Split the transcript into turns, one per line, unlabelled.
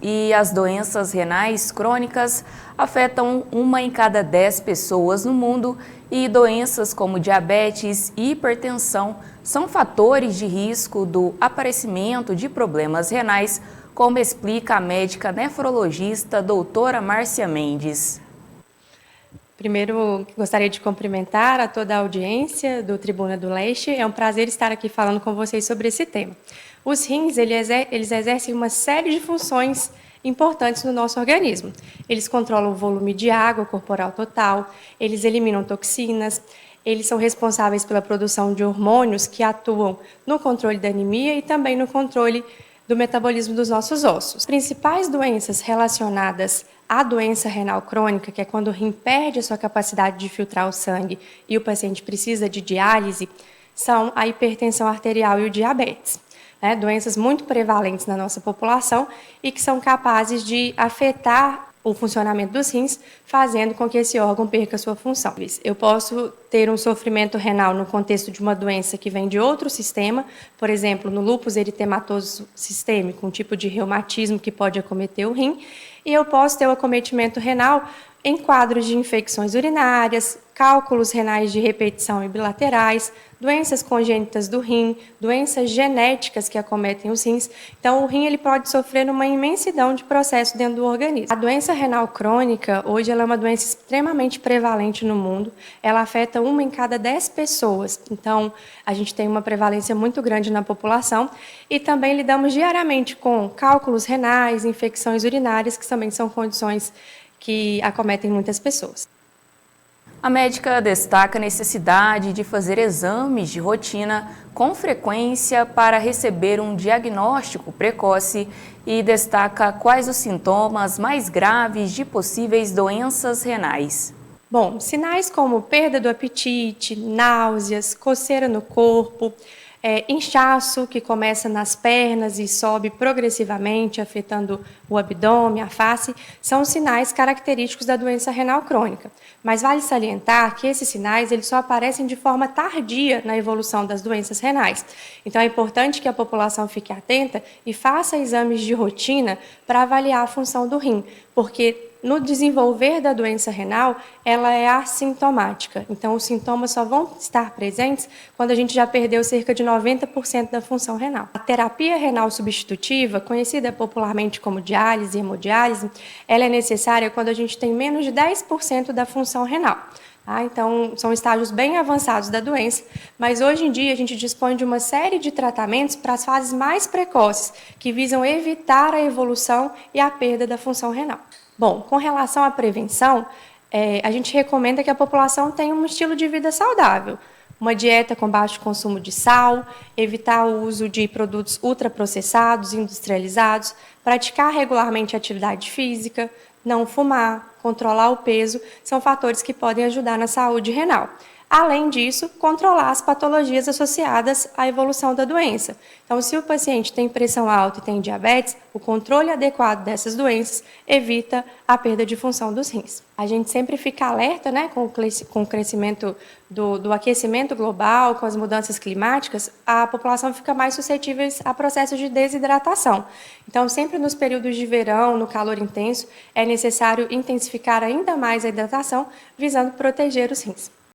e as doenças renais crônicas afetam 1 em cada 10 pessoas no mundo e doenças como diabetes e hipertensão são fatores de risco do aparecimento de problemas renais, como explica a médica nefrologista doutora Márcia Mendes.
Primeiro, gostaria de cumprimentar a toda a audiência do Tribuna do Leste. É um prazer estar aqui falando com vocês sobre esse tema. Os rins, eles exercem uma série de funções importantes no nosso organismo. Eles controlam o volume de água corporal total, eles eliminam toxinas, eles são responsáveis pela produção de hormônios que atuam no controle da anemia e também no controle do metabolismo dos nossos ossos. As principais doenças relacionadas à doença renal crônica, que é quando o rim perde a sua capacidade de filtrar o sangue e o paciente precisa de diálise, são a hipertensão arterial e o diabetes. Doenças muito prevalentes na nossa população e que são capazes de afetar o funcionamento dos rins, fazendo com que esse órgão perca sua função. Eu posso ter um sofrimento renal no contexto de uma doença que vem de outro sistema, por exemplo, no lúpus eritematoso sistêmico, um tipo de reumatismo que pode acometer o rim, e eu posso ter o acometimento renal em quadros de infecções urinárias, cálculos renais de repetição e bilaterais, doenças congênitas do rim, doenças genéticas que acometem os rins. Então, o rim ele pode sofrer uma imensidão de processos dentro do organismo. A doença renal crônica, hoje, ela é uma doença extremamente prevalente no mundo. Ela afeta 1 em cada 10 pessoas. Então, a gente tem uma prevalência muito grande na população e também lidamos diariamente com cálculos renais, infecções urinárias, que também são condições que acometem muitas pessoas.
A médica destaca a necessidade de fazer exames de rotina com frequência para receber um diagnóstico precoce e destaca quais os sintomas mais graves de possíveis doenças renais.
Bom, sinais como perda do apetite, náuseas, coceira no corpo, inchaço que começa nas pernas e sobe progressivamente, afetando o abdômen, a face, são sinais característicos da doença renal crônica. Mas vale salientar que esses sinais eles só aparecem de forma tardia na evolução das doenças renais. Então é importante que a população fique atenta e faça exames de rotina para avaliar a função do rim, porque no desenvolver da doença renal, ela é assintomática. Então, os sintomas só vão estar presentes quando a gente já perdeu cerca de 90% da função renal. A terapia renal substitutiva, conhecida popularmente como diálise e hemodiálise, ela é necessária quando a gente tem menos de 10% da função renal. Então, são estágios bem avançados da doença, mas hoje em dia a gente dispõe de uma série de tratamentos para as fases mais precoces, que visam evitar a evolução e a perda da função renal. Bom, com relação à prevenção, a gente recomenda que a população tenha um estilo de vida saudável, uma dieta com baixo consumo de sal, evitar o uso de produtos ultraprocessados, industrializados, praticar regularmente atividade física, não fumar, controlar o peso, são fatores que podem ajudar na saúde renal. Além disso, controlar as patologias associadas à evolução da doença. Então, se o paciente tem pressão alta e tem diabetes, o controle adequado dessas doenças evita a perda de função dos rins. A gente sempre fica alerta, com o crescimento do aquecimento global, com as mudanças climáticas, a população fica mais suscetível a processos de desidratação. Então, sempre nos períodos de verão, no calor intenso, é necessário intensificar ainda mais a hidratação, visando proteger os rins.